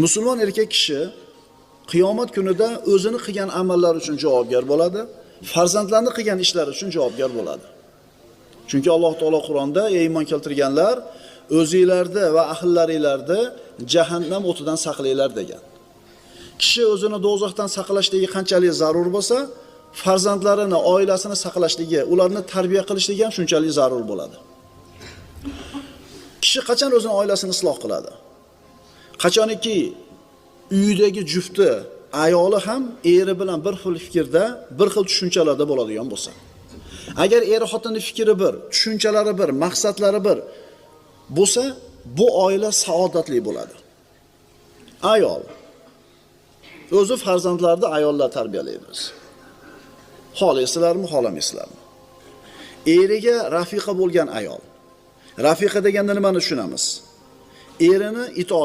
Musulmon erkak kishi qiyomat kunida o'zini qilgan amallari uchun javobgar bo'ladi, farzandlarni qilgan ishlari uchun javobgar bo'ladi. Chunki Alloh taolo Qur'onda ey iymon keltirganlar, o'zingizlarni va ahllaringlarni jahannam o'tidan saqlanglar degan. Kishi o'zini do'zaxdan saqlashligi qanchalik zarur bo'lsa, farzandlarini, oilasini saqlashligi, ularni tarbiya qilishligi ham shunchalik zarur bo'ladi. Kishi qachon o'zini oilasini isloh qiladi? Qachoniki uyidagi jufti, ayoli ham eri bilan bir xil fikrda, bir xil tushunchalarda bo'ladigan bo'lsa. Agar eri xotinning fikri bir, tushunchalari bir, maqsadlari bir bo'lsa, bu oila saodatli bo'ladi. Ayol o'zi farzandlarni ayollar tarbiyalaydi. Xohlaysizlarmi, xohlamaysizlarmi? Eriga rafiqa bo'lgan ayol. Rafiqa deganda nimani tushunamiz? Erini itoat